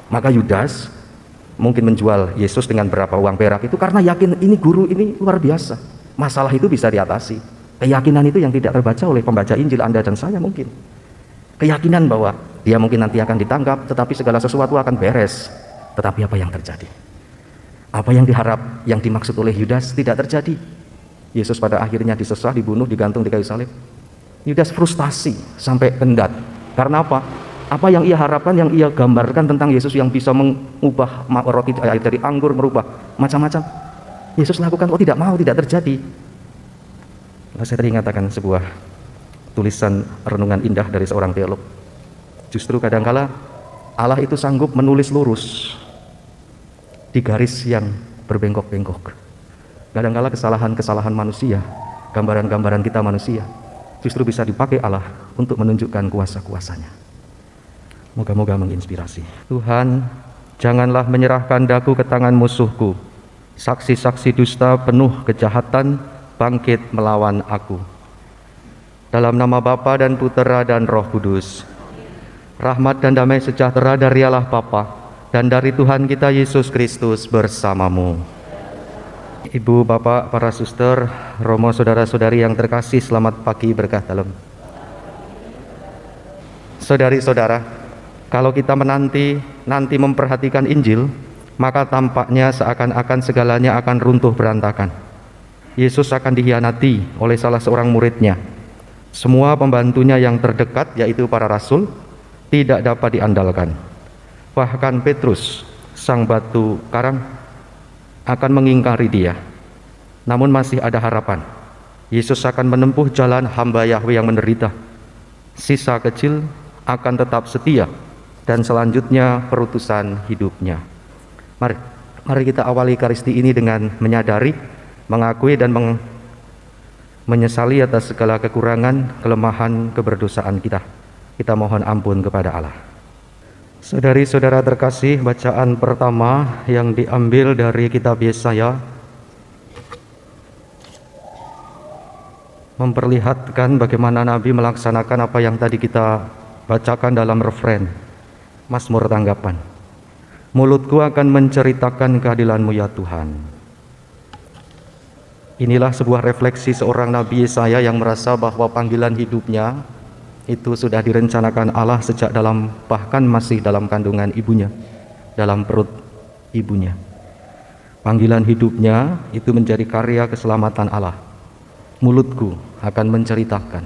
Maka Yudas mungkin menjual Yesus dengan berapa uang perak itu karena yakin ini guru ini luar biasa. Masalah itu bisa diatasi. Keyakinan itu yang tidak terbaca oleh pembaca Injil Anda dan saya mungkin. Keyakinan bahwa dia mungkin nanti akan ditangkap, tetapi segala sesuatu akan beres. Tetapi apa yang terjadi? Apa yang diharap, yang dimaksud oleh Yudas tidak terjadi. Yesus pada akhirnya disesah, dibunuh, digantung di kayu salib. Yudas frustasi sampai kendat. Karena apa? Apa yang ia harapkan, yang ia gambarkan tentang Yesus yang bisa mengubah roti dari anggur, merubah macam-macam, Yesus lakukan, tidak mau, tidak terjadi. Saya teringatkan sebuah tulisan renungan indah dari seorang teolog. Justru kadangkala Allah itu sanggup menulis lurus di garis yang berbengkok-bengkok. Kadangkala kesalahan-kesalahan manusia, gambaran-gambaran kita manusia, justru bisa dipakai Allah untuk menunjukkan kuasa-kuasanya. Moga-moga menginspirasi. Tuhan, janganlah menyerahkan daku ke tangan musuhku. Saksi-saksi dusta penuh kejahatan bangkit melawan aku. Dalam nama Bapa dan Putera dan Roh Kudus. Rahmat dan damai sejahtera dari Allah Bapa dan dari Tuhan kita Yesus Kristus bersamamu. Ibu, Bapak, para suster, Romo, saudara-saudari yang terkasih, selamat pagi berkah dalam. Saudari-saudara, kalau kita nanti memperhatikan Injil, maka tampaknya seakan-akan segalanya akan runtuh berantakan. Yesus akan dikhianati oleh salah seorang muridnya. Semua pembantunya yang terdekat, yaitu para rasul, tidak dapat diandalkan. Bahkan Petrus, sang batu karang, akan mengingkari dia. Namun masih ada harapan. Yesus akan menempuh jalan hamba Yahweh yang menderita. Sisa kecil akan tetap setia, dan selanjutnya perutusan hidupnya. Mari kita awali Ekaristi ini dengan menyadari, mengakui dan menyesali atas segala kekurangan, kelemahan, keberdosaan kita. Kita mohon ampun kepada Allah. Saudari-saudara terkasih, bacaan pertama yang diambil dari kitab Yesaya memperlihatkan bagaimana Nabi melaksanakan apa yang tadi kita bacakan dalam referen Mazmur tanggapan. Mulutku akan menceritakan keadilan-Mu ya Tuhan. Inilah sebuah refleksi seorang Nabi Yesaya yang merasa bahwa panggilan hidupnya itu sudah direncanakan Allah sejak bahkan masih dalam kandungan ibunya, dalam perut ibunya. Panggilan hidupnya itu menjadi karya keselamatan Allah. Mulutku akan menceritakan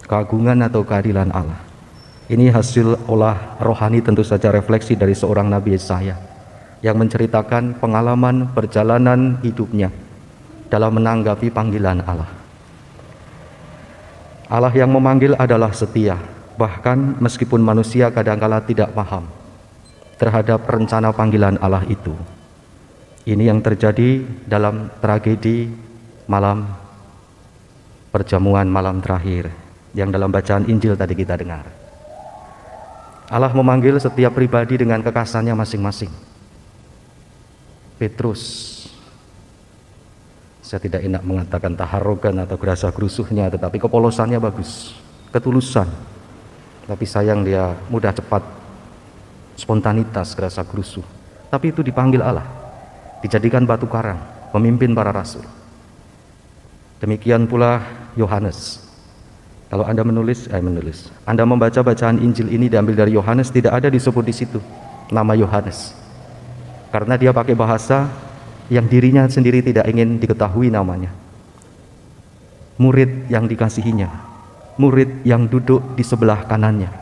keagungan atau keadilan Allah. Ini hasil olah rohani, tentu saja refleksi dari seorang Nabi Yesaya yang menceritakan pengalaman perjalanan hidupnya dalam menanggapi panggilan Allah. Allah yang memanggil adalah setia, bahkan meskipun manusia kadangkala tidak paham terhadap rencana panggilan Allah itu. Ini yang terjadi dalam tragedi malam perjamuan malam terakhir yang dalam bacaan Injil tadi kita dengar. Allah memanggil setiap pribadi dengan kekasannya masing-masing. Petrus, saya tidak enak mengatakan taharogan atau gerasa gerusuhnya, tetapi kepolosannya bagus, ketulusan. Tapi sayang dia mudah cepat, spontanitas, gerasa gerusuh. Tapi itu dipanggil Allah, dijadikan batu karang, pemimpin para rasul. Demikian pula Yohanes. Kalau Anda Anda membaca bacaan Injil ini diambil dari Yohanes, tidak ada disebut di situ nama Yohanes. Karena dia pakai bahasa yang dirinya sendiri tidak ingin diketahui namanya. Murid yang dikasihinya, murid yang duduk di sebelah kanannya.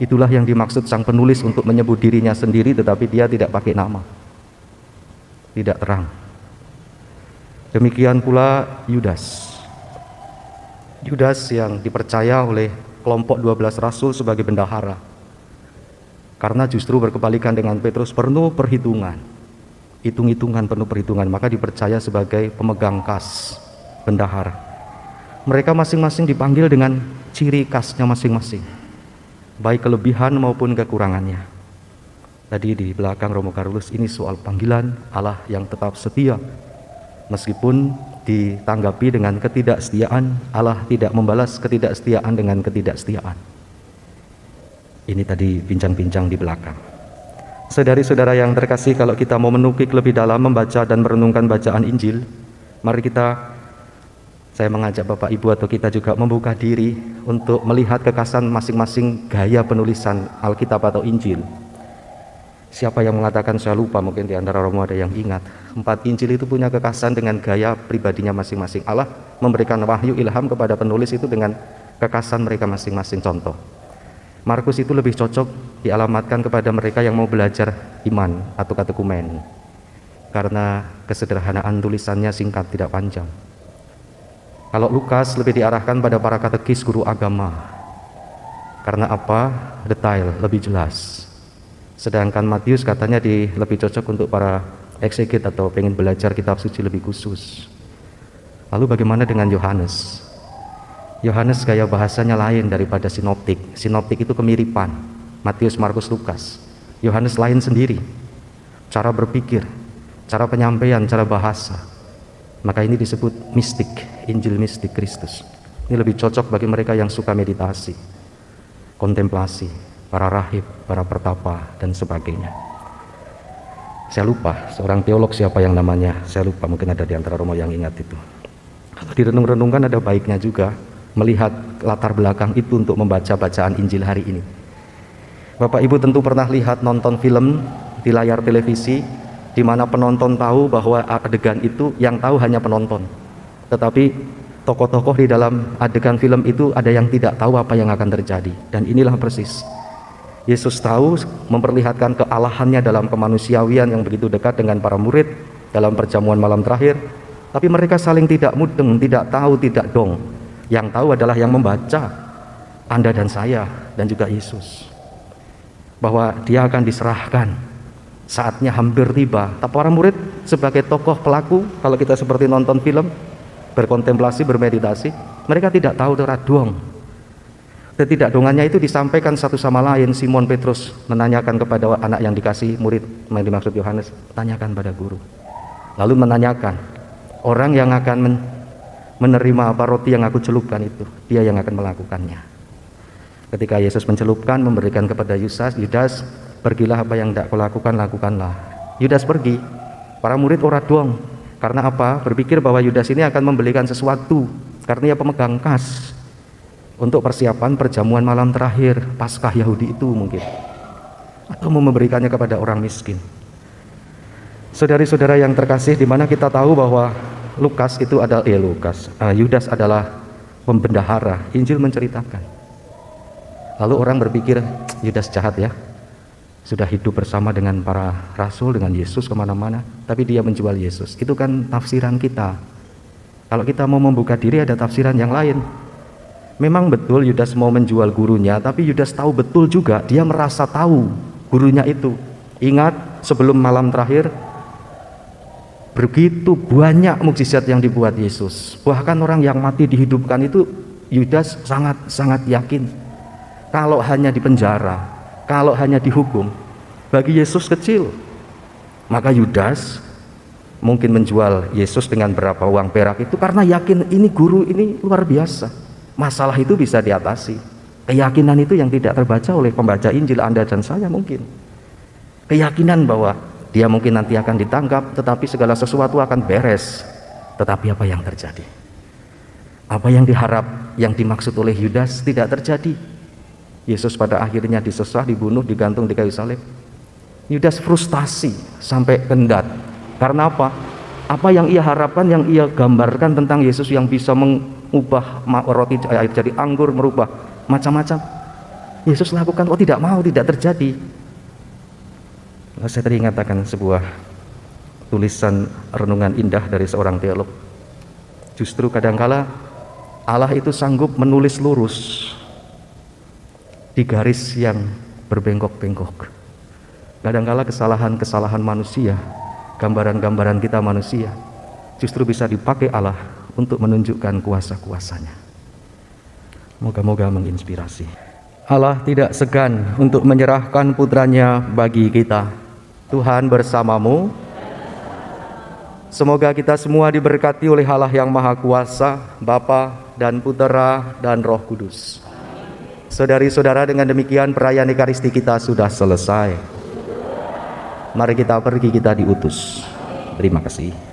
Itulah yang dimaksud sang penulis untuk menyebut dirinya sendiri, tetapi dia tidak pakai nama. Tidak terang. Demikian pula Yudas. Yudas yang dipercaya oleh kelompok 12 rasul sebagai bendahara. Karena justru berkebalikan dengan Petrus, penuh perhitungan. Hitung-hitungan, penuh perhitungan, maka dipercaya sebagai pemegang kas, bendahara. Mereka masing-masing dipanggil dengan ciri khasnya masing-masing, baik kelebihan maupun kekurangannya. Tadi di belakang Romo Carolus, ini soal panggilan Allah yang tetap setia. Meskipun ditanggapi dengan ketidaksetiaan, Allah tidak membalas ketidaksetiaan dengan ketidaksetiaan. Ini tadi bincang-bincang di belakang. Saudari-saudara yang terkasih, kalau kita mau menukik lebih dalam, membaca dan merenungkan bacaan Injil, mari saya mengajak Bapak Ibu atau kita juga membuka diri untuk melihat kekasan masing-masing gaya penulisan Alkitab atau Injil. Siapa yang mengatakan saya lupa, mungkin di antara Romo ada yang ingat. 4 Injil itu punya kekasan dengan gaya pribadinya masing-masing. Allah memberikan wahyu ilham kepada penulis itu dengan kekasan mereka masing-masing. Contoh, Markus itu lebih cocok dialamatkan kepada mereka yang mau belajar iman atau katekumen, karena kesederhanaan tulisannya singkat, tidak panjang. Kalau Lukas lebih diarahkan pada para katekis, guru agama. Karena apa? Detail, lebih jelas. Sedangkan Matius katanya lebih cocok untuk para ekseget atau pengen belajar kitab suci lebih khusus. Lalu bagaimana dengan Yohanes? Yohanes gaya bahasanya lain daripada sinoptik. Sinoptik itu kemiripan, Matius, Markus, Lukas. Yohanes lain sendiri, cara berpikir, cara penyampaian, cara bahasa. Maka ini disebut mistik, Injil mistik Kristus. Ini lebih cocok bagi mereka yang suka meditasi, kontemplasi, para rahib, para pertapa, dan sebagainya. Saya lupa, seorang teolog siapa yang namanya, saya lupa, mungkin ada di antara Romo yang ingat itu. Kalau direnung-renungkan ada baiknya juga melihat latar belakang itu untuk membaca bacaan Injil hari ini. Bapak Ibu tentu pernah lihat nonton film di layar televisi, di mana penonton tahu bahwa adegan itu yang tahu hanya penonton. Tetapi tokoh-tokoh di dalam adegan film itu ada yang tidak tahu apa yang akan terjadi. Dan inilah persis Yesus tahu, memperlihatkan kealahannya dalam kemanusiawian yang begitu dekat dengan para murid dalam perjamuan malam terakhir. Tapi mereka saling tidak mudeng, tidak tahu, tidak dong. Yang tahu adalah yang membaca, Anda dan saya dan juga Yesus, bahwa dia akan diserahkan, saatnya hampir tiba. Tapi para murid sebagai tokoh pelaku, kalau kita seperti nonton film, berkontemplasi, bermeditasi, mereka tidak tahu doang. Ketidakdongannya itu disampaikan satu sama lain. Simon Petrus menanyakan kepada anak yang dikasih murid, yang dimaksud Yohanes, tanyakan pada guru. Lalu menanyakan, orang yang akan menerima apa roti yang aku celupkan itu, dia yang akan melakukannya. Ketika Yesus mencelupkan, memberikan kepada Yudas, pergilah, apa yang tidak kau lakukan, lakukanlah. Yudas pergi, para murid ora dong. Karena apa? Berpikir bahwa Yudas ini akan membelikan sesuatu, karena dia pemegang kas untuk persiapan perjamuan malam terakhir Paskah Yahudi itu mungkin, atau mau memberikannya kepada orang miskin. Saudari-saudara yang terkasih, di mana kita tahu bahwa Yudas adalah pembendahara. Injil menceritakan. Lalu orang berpikir, Yudas jahat ya, sudah hidup bersama dengan para rasul, dengan Yesus kemana-mana, tapi dia menjual Yesus. Itu kan tafsiran kita. Kalau kita mau membuka diri, ada tafsiran yang lain. Memang betul Yudas mau menjual gurunya, tapi Yudas tahu betul juga, dia merasa tahu gurunya itu. Ingat, sebelum malam terakhir, begitu banyak mukjizat yang dibuat Yesus. Bahkan orang yang mati dihidupkan itu, Yudas sangat yakin. Kalau hanya dipenjara, kalau hanya dihukum, bagi Yesus kecil. Maka Yudas mungkin menjual Yesus dengan berapa uang perak itu karena yakin ini guru ini luar biasa. Masalah itu bisa diatasi. Keyakinan itu yang tidak terbaca oleh pembaca Injil Anda dan saya mungkin. Keyakinan bahwa dia mungkin nanti akan ditangkap, tetapi segala sesuatu akan beres. Tetapi apa yang terjadi? Apa yang diharap, yang dimaksud oleh Yudas tidak terjadi. Yesus pada akhirnya disesah, dibunuh, digantung di kayu salib. Yudas frustasi sampai kendat. Karena apa? Apa yang ia harapkan, yang ia gambarkan tentang Yesus yang bisa mengubah roti air jadi anggur, merubah macam-macam, Yesus lakukan, tidak mau, tidak terjadi. Saya teringat akan sebuah tulisan renungan indah dari seorang teolog. Justru kadangkala Allah itu sanggup menulis lurus di garis yang berbengkok-bengkok. Kadangkala kesalahan-kesalahan manusia, gambaran-gambaran kita manusia, justru bisa dipakai Allah untuk menunjukkan kuasa-kuasanya. Moga-moga menginspirasi. Allah tidak segan untuk menyerahkan putranya bagi kita. Tuhan bersamamu. Semoga kita semua diberkati oleh Allah yang Maha Kuasa, Bapa dan Putera dan Roh Kudus. Saudari-saudara, dengan demikian perayaan Ekaristi kita sudah selesai. Mari kita pergi, kita diutus. Terima kasih.